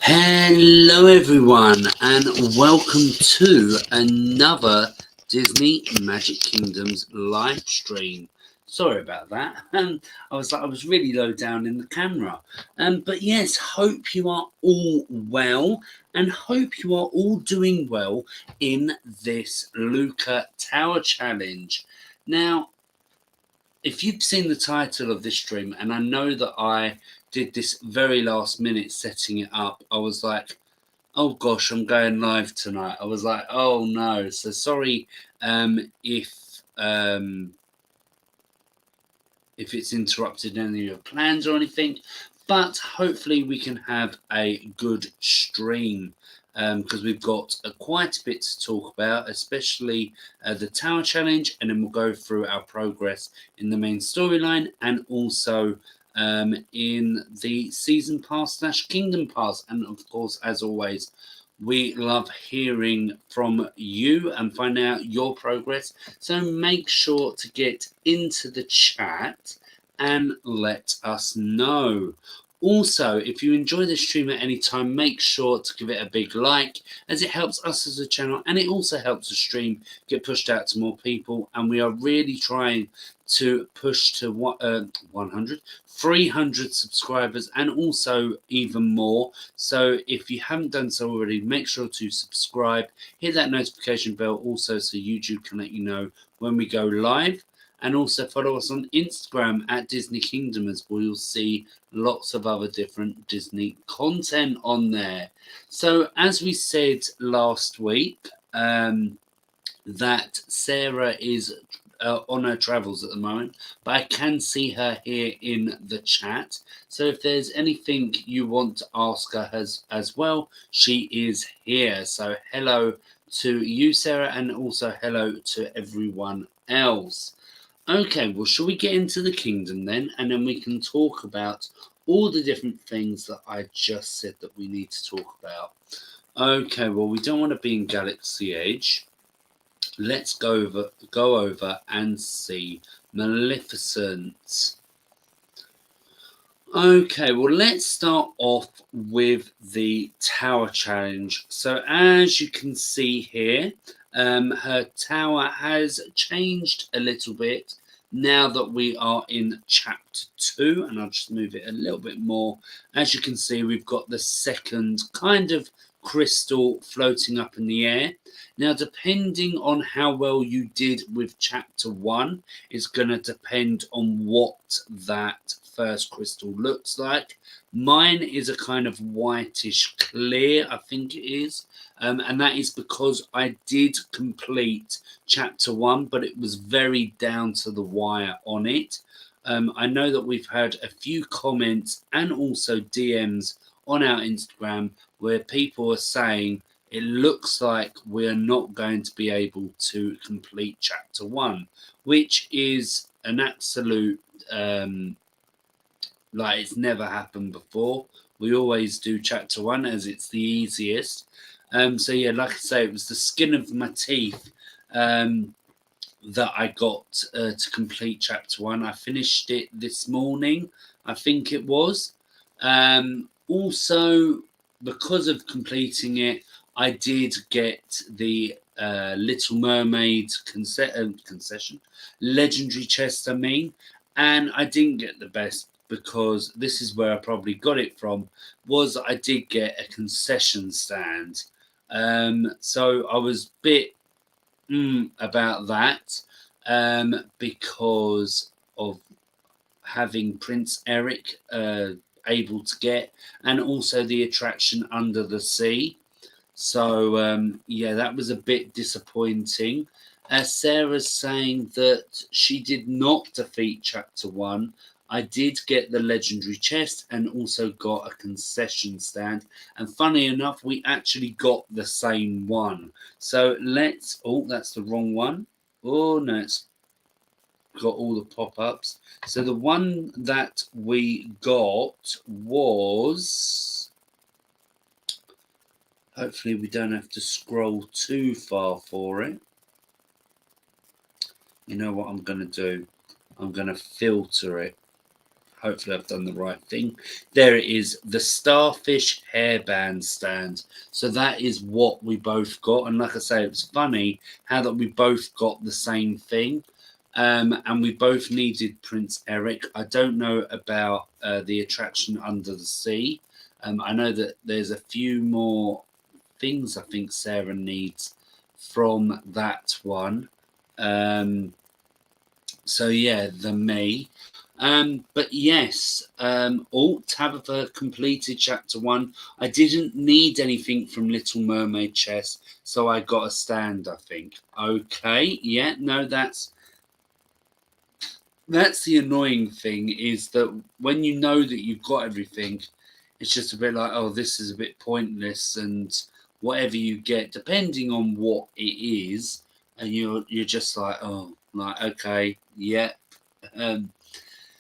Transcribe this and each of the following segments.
Hello, everyone, and welcome to another Disney Magic Kingdoms live stream. Sorry about that. I was really low down in the camera. But yes, hope you are all well, and hope you are all doing well in this Luca Tower challenge. Now, if you've seen the title of this stream, and I know that I did this very last minute setting it up, I was like, oh gosh, I'm going live tonight. I was like, oh no. So sorry if it's interrupted any of your plans or anything, but hopefully we can have a good stream because we've got quite a bit to talk about, especially the Tower Challenge, and then we'll go through our progress in the main storyline and also in the Season Pass / Kingdom Pass. And of course, as always, we love hearing from you and finding out your progress. So make sure to get into the chat and let us know. Also, if you enjoy the stream at any time, make sure to give it a big like, as it helps us as a channel and it also helps the stream get pushed out to more people. And we are really trying to push to 100, 300 subscribers and also even more. So if you haven't done so already, make sure to subscribe, hit that notification bell also so YouTube can let you know when we go live. And also follow us on Instagram at Disney Kingdoms, where you'll see lots of other different Disney content on there. So as we said last week, that Sarah is on her travels at the moment, but I can see her here in the chat. So if there's anything you want to ask her as well, she is here. So hello to you, Sarah, and also hello to everyone else. Okay, well, shall we get into the kingdom then? And then we can talk about all the different things that I just said that we need to talk about. Okay, well, we don't want to be in Galaxy Edge. Let's go over and see Maleficent. Okay, well, let's start off with the Tower Challenge. So as you can see here, her tower has changed a little bit now that we are in chapter 2, and I'll just move it a little bit more. As you can see, we've got the second kind of crystal floating up in the air. Now, depending on how well you did with chapter 1, it's going to depend on what that first crystal looks like. Mine is a kind of whitish clear, I think it is. And that is because I did complete chapter 1, but it was very down to the wire on it. I know that we've had a few comments and also DMs on our Instagram where people are saying it looks like we're not going to be able to complete chapter 1, which is an absolute like it's never happened before. We always do chapter 1 as it's the easiest. So yeah, like I say, it was the skin of my teeth that I got to complete chapter 1. I finished it this morning, I think it was. Also, because of completing it, I did get the Little Mermaid concession, legendary chest, I mean, and I didn't get the best because this is where I probably got it from, was I did get a concession stand. So I was a bit about that because of having Prince Eric able to get, and also the attraction Under the Sea. So yeah, that was a bit disappointing. Sarah's saying that she did not defeat chapter 1. I did get the legendary chest and also got a concession stand. And funny enough, we actually got the same one. So let's, oh, that's the wrong one. Oh, no, it's got all the pop-ups. So the one that we got was, hopefully we don't have to scroll too far for it. You know what I'm going to do? I'm going to filter it. hopefully I've done the right thing. There it is, the Starfish hairband stand. So that is what we both got. And like I say, it's funny how that we both got the same thing. And we both needed Prince Eric. I don't know about the attraction under the sea. I know that there's a few more things I think Sarah needs from that one. So yeah, the me. But yes, Tabitha completed chapter 1. I didn't need anything from Little Mermaid chess, so I got a stand, I think. Okay, yeah, no, that's the annoying thing, is that when you know that you've got everything, it's just a bit like, oh, this is a bit pointless, and whatever you get, depending on what it is, and you're just like, oh, like, okay, yeah.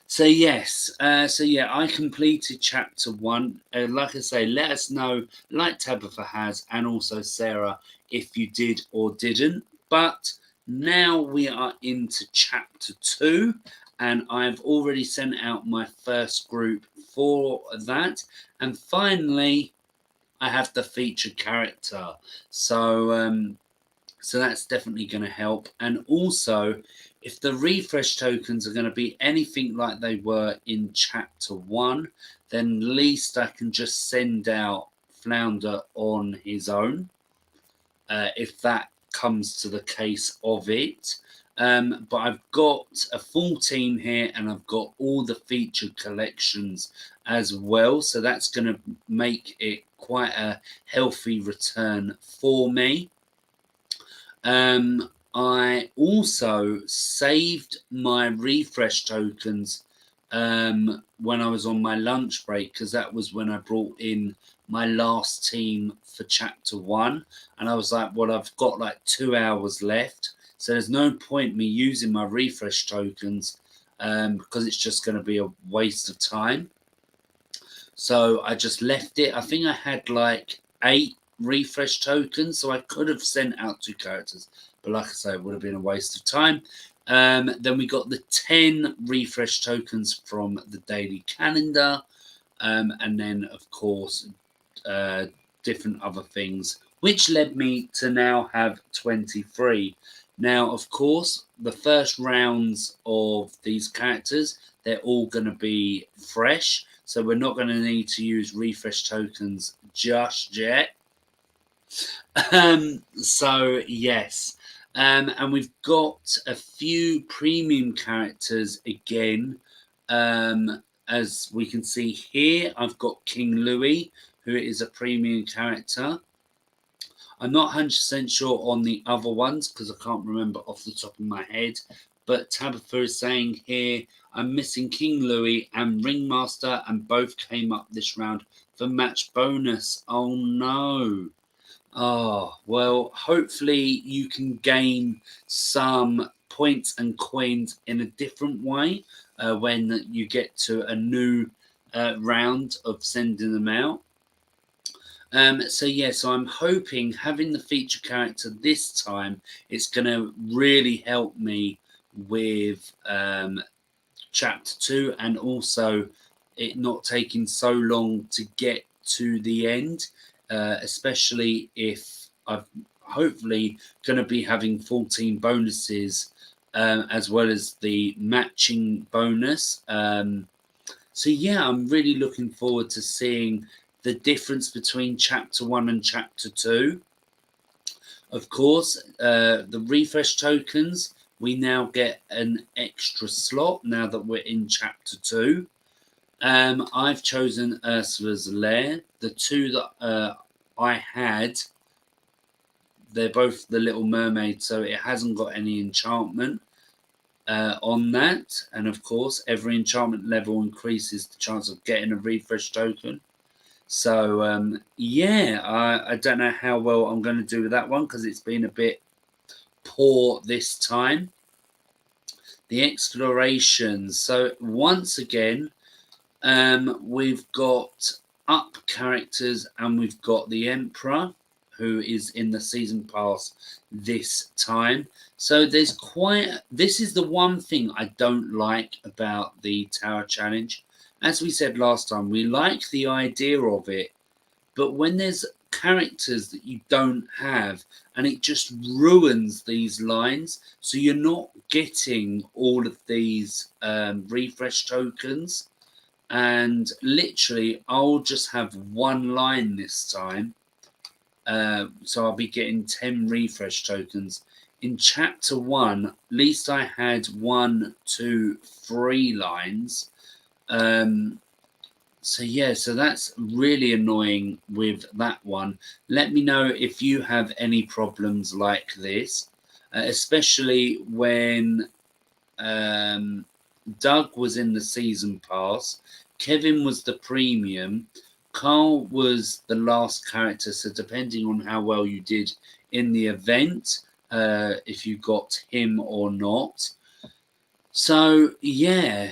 So yes, so yeah, I completed chapter 1. Like I say, let us know, like Tabitha has, and also Sarah, if you did or didn't. But now we are into chapter 2, and I've already sent out my first group for that. And finally, I have the featured character. So that's definitely going to help. And also, if the refresh tokens are going to be anything like they were in chapter 1, then at least I can just send out Flounder on his own, if that comes to the case of it. But I've got a full team here, and I've got all the featured collections as well. So that's going to make it quite a healthy return for me. I also saved my refresh tokens when I was on my lunch break, because that was when I brought in my last team for chapter 1, and I was like, well, I've got like 2 hours left, so there's no point me using my refresh tokens, because it's just going to be a waste of time. So I just left it. I think I had like 8 refresh tokens, so I could have sent out 2 characters, but like I say, it would have been a waste of time. Then we got the 10 refresh tokens from the daily calendar, and then of course different other things, which led me to now have 23. Now, of course, the first rounds of these characters, they're all going to be fresh, so we're not going to need to use refresh tokens just yet. So yes, and we've got a few premium characters again. As we can see here, I've got King Louis, who is a premium character. I'm not 100% sure on the other ones because I can't remember off the top of my head. But Tabitha is saying here, I'm missing King Louis and Ringmaster, and both came up this round for match bonus. Oh no. Oh, well, hopefully you can gain some points and coins in a different way when you get to a new round of sending them out. So yeah, so I'm hoping having the feature character this time, it's going to really help me with chapter 2, and also it not taking so long to get to the end, especially if I'm hopefully going to be having 14 bonuses as well as the matching bonus. So yeah, I'm really looking forward to seeing the difference between chapter 1 and chapter 2. Of course, the refresh tokens, we now get an extra slot now that we're in chapter 2. I've chosen Ursula's Lair. The 2 that I had, they're both the Little Mermaid, so it hasn't got any enchantment on that. And of course, every enchantment level increases the chance of getting a refresh token. So yeah, I don't know how well I'm going to do with that one because it's been a bit poor this time. The explorations. So once again, we've got up characters, and we've got the Emperor, who is in the season pass this time. So this is the one thing I don't like about the Tower Challenge. as we said last time, we like the idea of it, but when there's characters that you don't have, and it just ruins these lines, so you're not getting all of these refresh tokens. And literally, I'll just have one line this time. So I'll be getting 10 refresh tokens. In chapter 1, at least I had 1, 2, 3 lines. So yeah, so that's really annoying with that one. Let me know if you have any problems like this, especially when Doug was in the season pass, Kevin was the premium, Carl was the last character. So depending on how well you did in the event, if you got him or not. So yeah,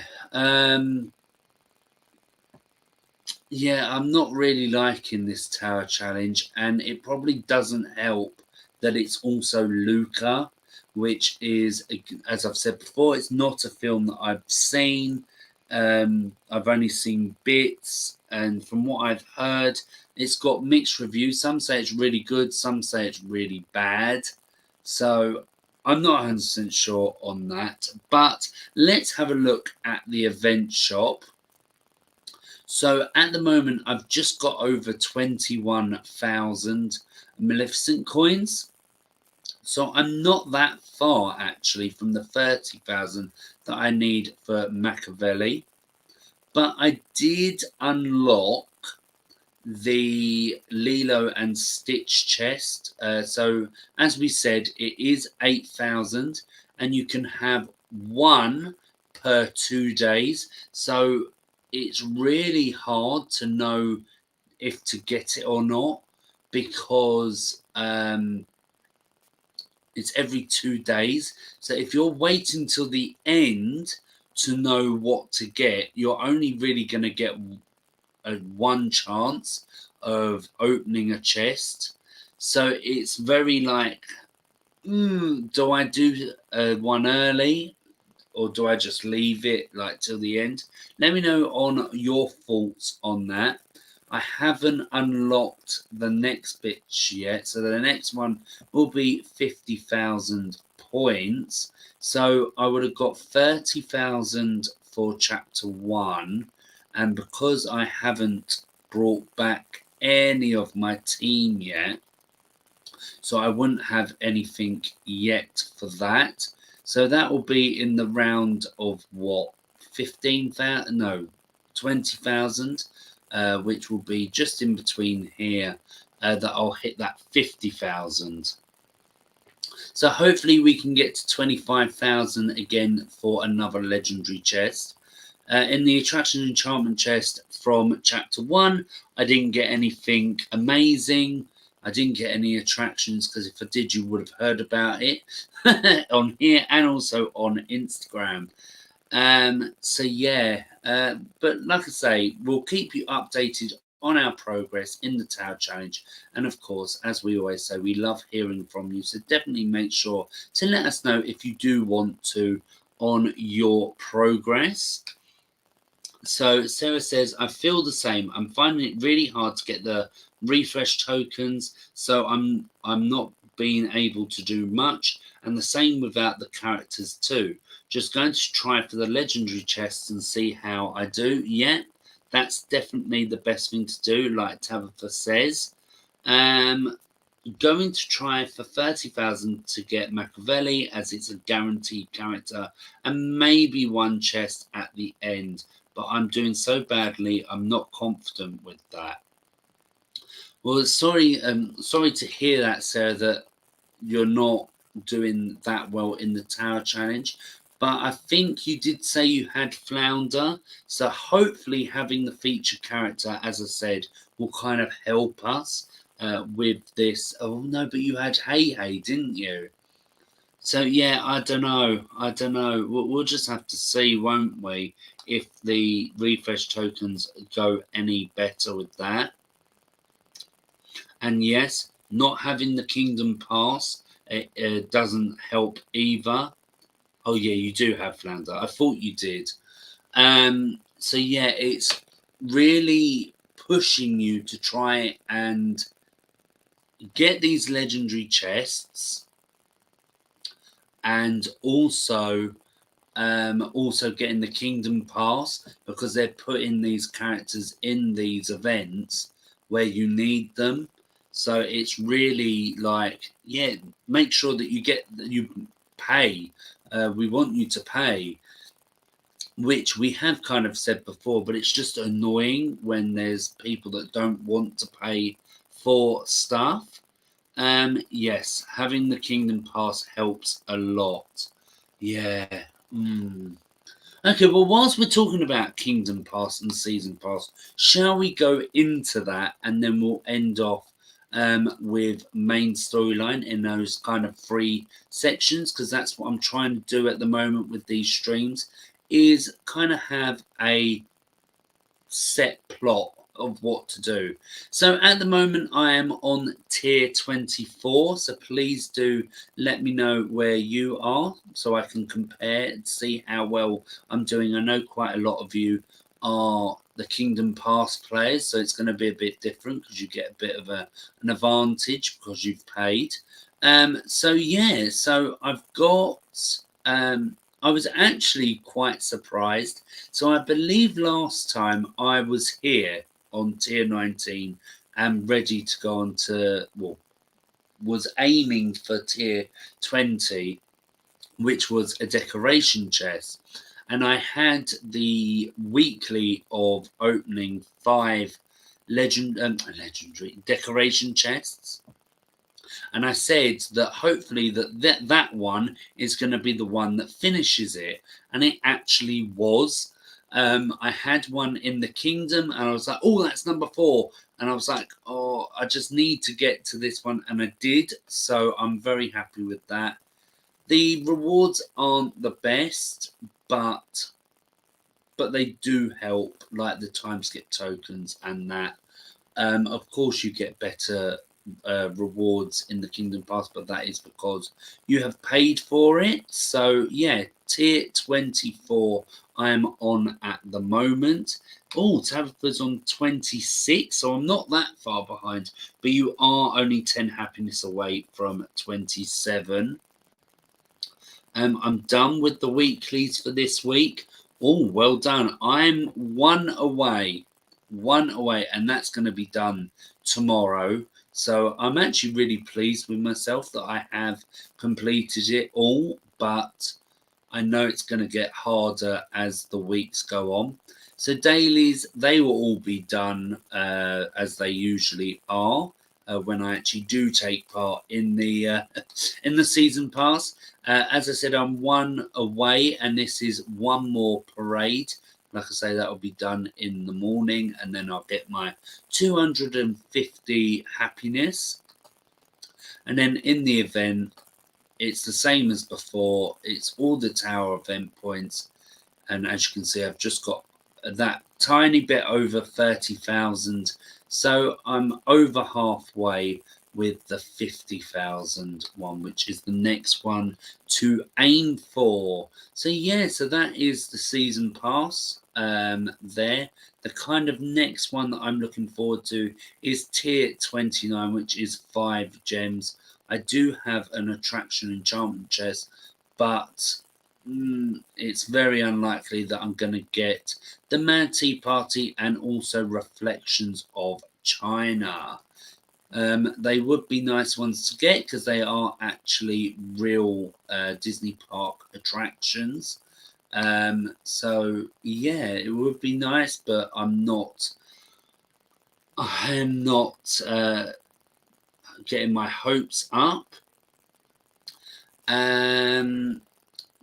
yeah, I'm not really liking this tower challenge, and it probably doesn't help that it's also Luca, which is, as I've said before, it's not a film that I've seen. I've only seen bits, and from what I've heard, it's got mixed reviews. Some say it's really good, some say it's really bad. So I'm not 100% sure on that. But let's have a look at the event shop. So at the moment, I've just got over 21,000 Maleficent coins. So I'm not that far actually from the 30,000 that I need for Machiavelli. But I did unlock the Lilo and Stitch chest. So as we said, it is 8,000 and you can have one per 2 days. So it's really hard to know if to get it or not, because it's every 2 days. So if you're waiting till the end to know what to get, you're only really going to get one chance of opening a chest. So it's very like, do I do one early, or do I just leave it like till the end? Let me know on your thoughts on that. I haven't unlocked the next bit yet, so the next one will be 50,000 points. So I would have got 30,000 for chapter 1, and because I haven't brought back any of my team yet, so I wouldn't have anything yet for that. So that will be in the round of what, 15,000? No, 20,000, which will be just in between here, that I'll hit that 50,000. So hopefully we can get to 25,000 again for another legendary chest. In the attraction enchantment chest from chapter 1, I didn't get anything amazing. I didn't get any attractions, because if I did, you would have heard about it on here and also on Instagram. So yeah, but like I say, we'll keep you updated on our progress in the Tower Challenge. And of course, as we always say, we love hearing from you. So definitely make sure to let us know if you do want to on your progress. So Sarah says, I feel the same. I'm finding it really hard to get the refresh tokens, so I'm not being able to do much. And the same without the characters too. Just going to try for the legendary chests and see how I do. Yeah, that's definitely the best thing to do, like Tabitha says. Going to try for 30,000 to get Machiavelli, as it's a guaranteed character, and maybe one chest at the end. But I'm doing so badly, I'm not confident with that. Well, sorry to hear that, Sarah, that you're not doing that well in the Tower Challenge. But I think you did say you had Flounder, so hopefully having the feature character, as I said, will kind of help us with this. Oh no, but you had Hey, didn't you? So yeah, I don't know. We'll just have to see, won't we, if the refresh tokens go any better with that. And yes, not having the Kingdom Pass, it doesn't help either. Oh yeah, you do have Flounder. I thought you did. So yeah, it's really pushing you to try and get these legendary chests, and also getting the Kingdom Pass, because they're putting these characters in these events where you need them. So it's really like, yeah, make sure that you pay. We want you to pay, which we have kind of said before, but it's just annoying when there's people that don't want to pay for stuff. Yes, having the Kingdom Pass helps a lot. Yeah. Mm. Okay, well, whilst we're talking about Kingdom Pass and Season Pass, shall we go into that, and then we'll end off with main storyline in those kind of three sections, because that's what I'm trying to do at the moment with these streams, is kind of have a set plot of what to do. So at the moment I am on tier 24, so please do let me know where you are so I can compare and see how well I'm doing. I know quite a lot of you are the Kingdom Pass players, so it's going to be a bit different because you get a bit of an advantage because you've paid. So yeah, so I've got I was actually quite surprised. So I believe last time I was here on tier 19 and ready to go on to, well, was aiming for tier 20, which was a decoration chest. And I had the weekly of opening 5 legendary decoration chests. And I said that hopefully that one is going to be the one that finishes it, and it actually was. I had one in the kingdom, and I was like, oh, that's number 4, and I was like, oh, I just need to get to this one, and I did. So I'm very happy with that. The rewards aren't the best, but they do help, like the time skip tokens and that. Of course, you get better rewards in the Kingdom Pass, but that is because you have paid for it. So yeah, tier 24 I'm on at the moment. Oh, Tabitha's on 26, so I'm not that far behind, but you are only 10 happiness away from 27. I'm done with the weeklies for this week. Oh, well done. I'm one away, and that's going to be done tomorrow. So I'm actually really pleased with myself that I have completed it all, but I know it's going to get harder as the weeks go on. So dailies, they will all be done as they usually are when I actually do take part in the season pass. As I said, I'm one away, and this is one more parade. Like I say, that will be done in the morning, and then I'll get my 250 happiness. And then in the event, it's the same as before. It's all the tower event points, and as you can see, I've just got that tiny bit over 30,000. So I'm over halfway with the 50,000 one, which is the next one to aim for. So yeah, so that is the season pass there. The kind of next one that I'm looking forward to is tier 29, which is 5 gems. I do have an attraction enchantment chest, but it's very unlikely that I'm going to get the Mad Tea Party and also Reflections of China. They would be nice ones to get because they are actually real Disney park attractions. So yeah, it would be nice, but I am not getting my hopes up.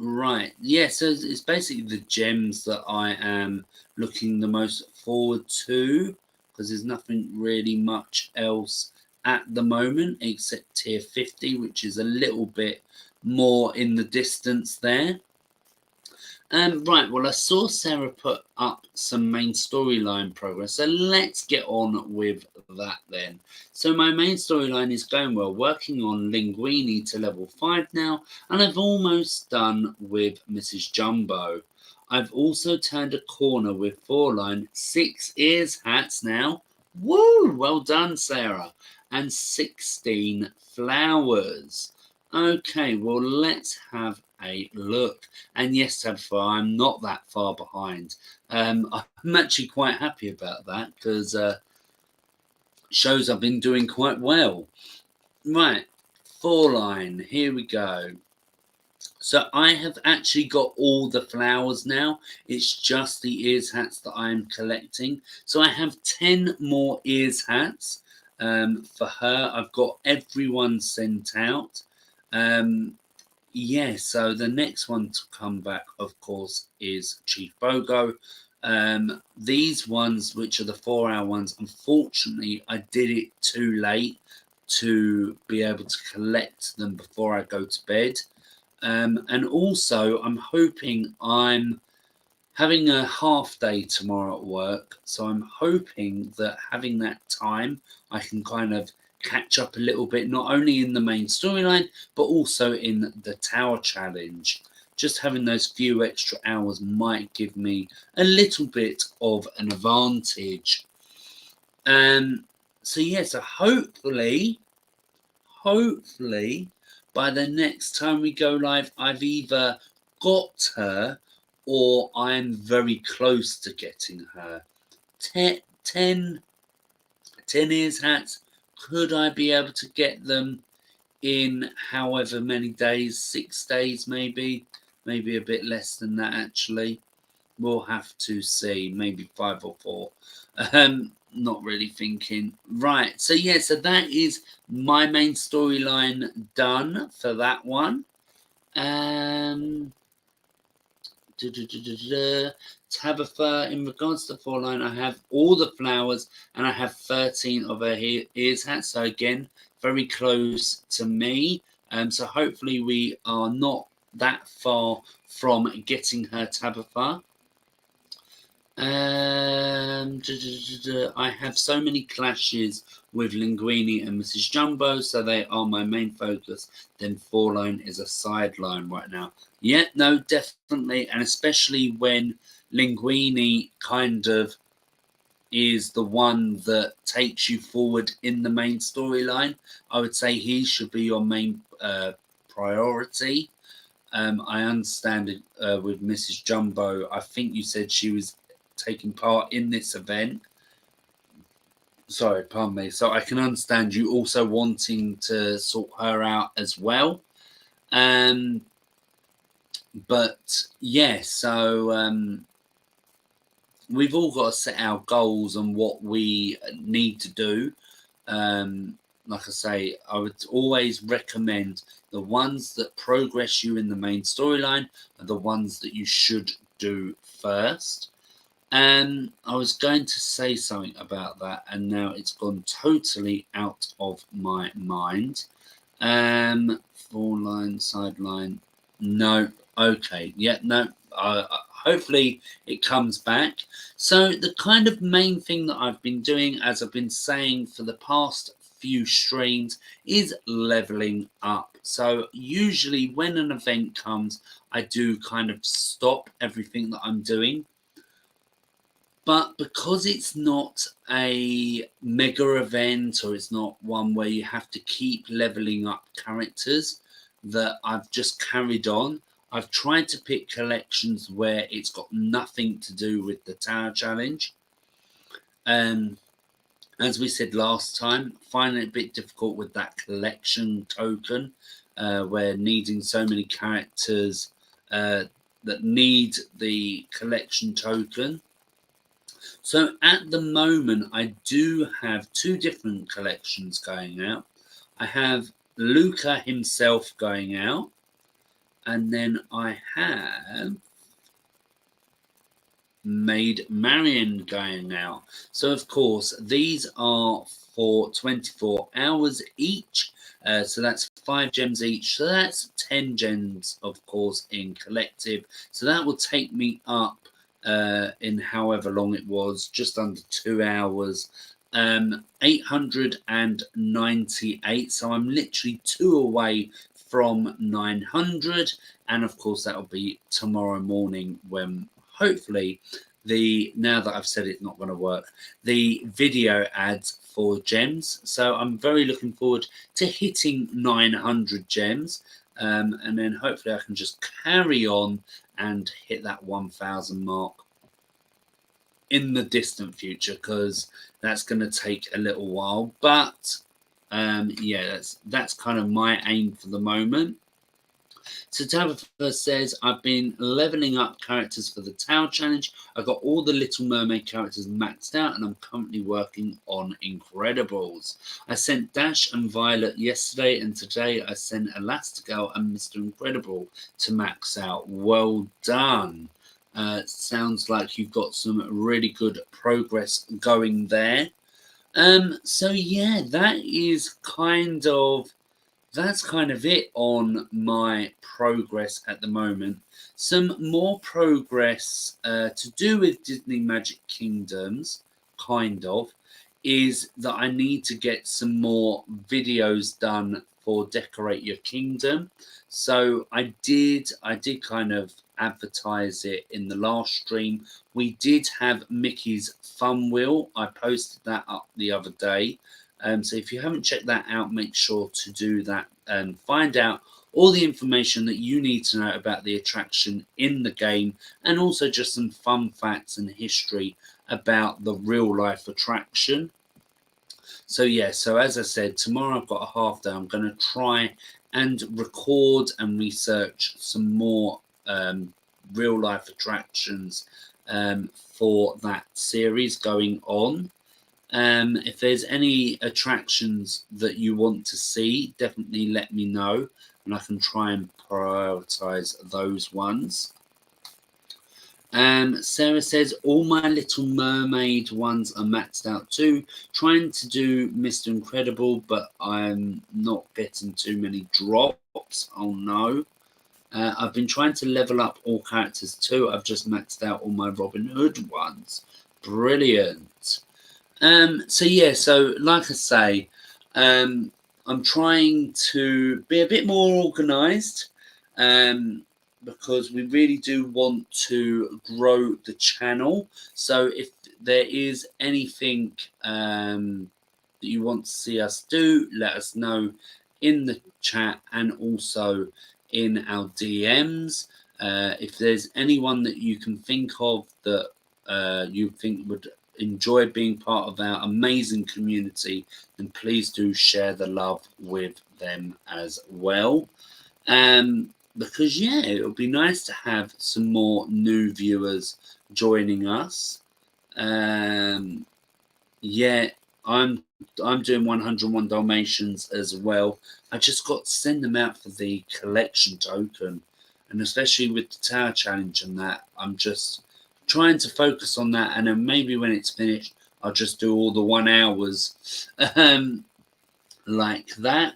Right, yeah, so it's basically the gems that I am looking the most forward to, because there's nothing really much else at the moment except tier 50, which is a little bit more in the distance there. Right, well, I saw Sarah put up some main storyline progress, so let's get on with that then. So my main storyline is going well, working on Linguini to level 5 now, and I've almost done with Mrs. Jumbo. I've also turned a corner with 4 line, 6 ears hats now. Woo! Well done, Sarah. And 16 flowers. Okay, well, let's have a look. And yes, Tabitha, I'm not that far behind. I'm actually quite happy about that because shows I've been doing quite well. Right, 4 line, here we go. So I have actually got all the flowers now. It's just the ears hats that I'm collecting. So I have 10 more ears hats for her. I've got everyone sent out. Yeah, so the next one to come back, of course, is Chief Bogo. These ones, which are the 4-hour ones, unfortunately, I did it too late to be able to collect them before I go to bed. And also, I'm hoping I'm having a half day tomorrow at work. So I'm hoping that having that time, I can kind of catch up a little bit, not only in the main storyline, but also in the Tower Challenge. Just having those few extra hours might give me a little bit of an advantage. So yeah, so hopefully, by the next time we go live, I've either got her or I'm very close to getting her. 10 ears hats. Could I be able to get them in however many days? 6 days, maybe a bit less than that, actually. We'll have to see. Maybe 5 or 4. Not really thinking. Right, so yeah, so that is my main storyline done for that one. Tabitha, in regards to 4 line, I have all the flowers and I have 13 of her ears hats. So again, very close to me. So hopefully we are not that far from getting her, Tabitha. I have so many clashes with Linguini and Mrs. Jumbo, so they are my main focus. Then 4 line is a sideline right now. Yeah, no, definitely, and especially when Linguini kind of is the one that takes you forward in the main storyline. I would say he should be your main priority. I understand it with Mrs. Jumbo. I think you said she was taking part in this event. Sorry, pardon me. So I can understand you also wanting to sort her out as well. But yeah, so we've all got to set our goals and what we need to do. Like I say, I would always recommend the ones that progress you in the main storyline are the ones that you should do first. And I was going to say something about that, and now it's gone totally out of my mind. 4 line, sideline. No. Okay. Yeah. No. Hopefully it comes back. So the kind of main thing that I've been doing, as I've been saying for the past few streams, is leveling up. So usually when an event comes, I do kind of stop everything that I'm doing. But because it's not a mega event, or it's not one where you have to keep leveling up characters, that I've just carried on. I've tried to pick collections where it's got nothing to do with the Tower Challenge. As we said last time, finding it a bit difficult with that collection token, where needing so many characters that need the collection token. So at the moment, I do have 2 different collections going out. I have Luca himself going out, and then I have Maid Marian going out. So of course, these are for 24 hours each. So that's 5 gems each. So that's 10 gems, of course, in collective. So that will take me up in however long it was, just under 2 hours, 898. So I'm literally 2 away from 900, and of course that'll be tomorrow morning when hopefully now that I've said it's not going to work, the video ads for gems. So I'm very looking forward to hitting 900 gems, and then hopefully I can just carry on and hit that 1000 mark in the distant future, because that's going to take a little while. But yeah, that's kind of my aim for the moment. So Tabitha says, I've been leveling up characters for the Tower Challenge. I got all the Little Mermaid characters maxed out, and I'm currently working on Incredibles. I sent Dash and Violet yesterday, and today I sent Elastigirl and Mr. Incredible to max out. Well done. Sounds like you've got some really good progress going there. So yeah, that's kind of it on my progress at the moment. Some more progress to do with Disney Magic Kingdoms, kind of, is that I need to get some more videos done for Decorate Your Kingdom. So I did kind of advertise it in the last stream. We did have Mickey's Fun Wheel. I posted that up the other day. So if you haven't checked that out, make sure to do that and find out all the information that you need to know about the attraction in the game, and also just some fun facts and history about the real life attraction. So yeah, so as I said, tomorrow I've got a half day. I'm going to try and record and research some more real life attractions for that series going on. If there's any attractions that you want to see, definitely let me know, and I can try and prioritize those ones. Sarah says, all my Little Mermaid ones are maxed out too. Trying to do Mr. Incredible, but I'm not getting too many drops. Oh no. I've been trying to level up all characters too. I've just maxed out all my Robin Hood ones. Brilliant. So yeah, so like I say, I'm trying to be a bit more organized, because we really do want to grow the channel. So if there is anything that you want to see us do, let us know in the chat and also in our DMs. If there's anyone that you can think of that you think would enjoy being part of our amazing community, then please do share the love with them as well. Because yeah, it would be nice to have some more new viewers joining us. Yeah, I'm doing 101 Dalmatians as well. I just got to send them out for the collection token, and especially with the Tower Challenge and that, I'm just trying to focus on that, and then maybe when it's finished, I'll just do all the 1 hours like that.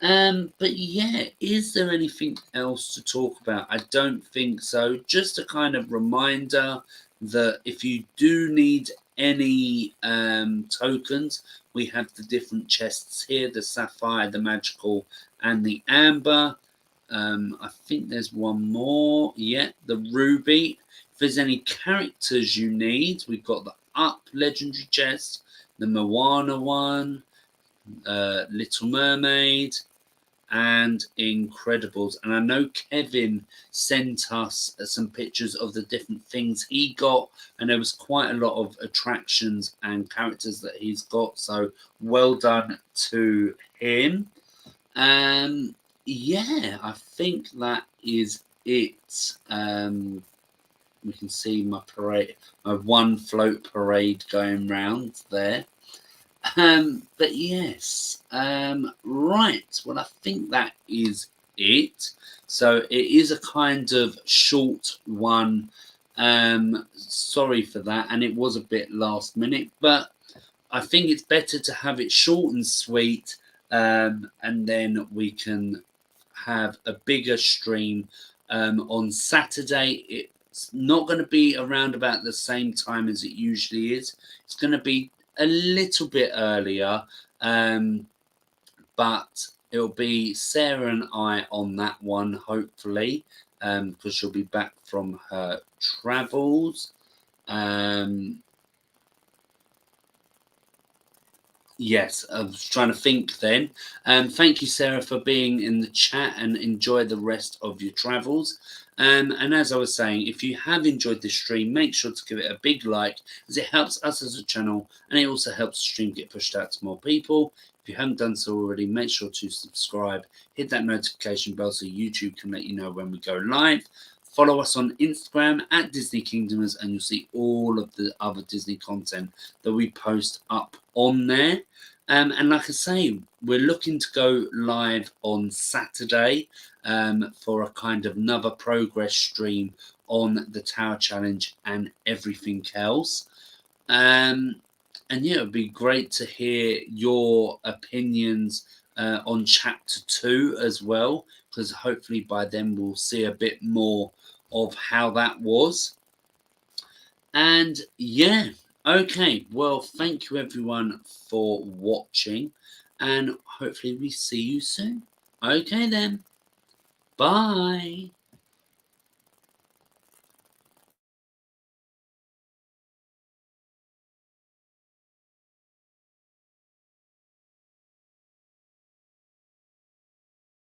But yeah, is there anything else to talk about? I don't think so. Just a kind of reminder that if you do need any tokens, we have the different chests here, the sapphire, the magical, and the amber. I think there's one more. Yeah, the ruby. If there's any characters you need, we've got the Up legendary chest, the Moana one, Little Mermaid, and Incredibles. And I know Kevin sent us some pictures of the different things he got, and there was quite a lot of attractions and characters that he's got. So well done to him. Yeah, I think that is it. We can see my parade, my one float parade going round there. But yes, right. Well, I think that is it. So it is a kind of short one. Sorry for that, and it was a bit last minute, but I think it's better to have it short and sweet, and then we can have a bigger stream on Saturday. It's not going to be around about the same time as it usually is. It's going to be a little bit earlier, but it'll be Sarah and I on that one, hopefully. because she'll be back from her travels. Yes, I was trying to think then. Thank you, Sarah, for being in the chat, and enjoy the rest of your travels. And as I was saying, if you have enjoyed this stream, make sure to give it a big like, as it helps us as a channel, and it also helps the stream get pushed out to more people. If you haven't done so already, make sure to subscribe, hit that notification bell so YouTube can let you know when we go live. Follow us on Instagram at Disney Kingdomers, and you'll see all of the other Disney content that we post up on there. And like I say, we're looking to go live on Saturday for a kind of another progress stream on the Tower Challenge and everything else. And yeah, it'd be great to hear your opinions on chapter 2 as well, because hopefully by then we'll see a bit more of how that was. And yeah, okay, well, thank you everyone for watching, and hopefully we see you soon. Okay then, bye.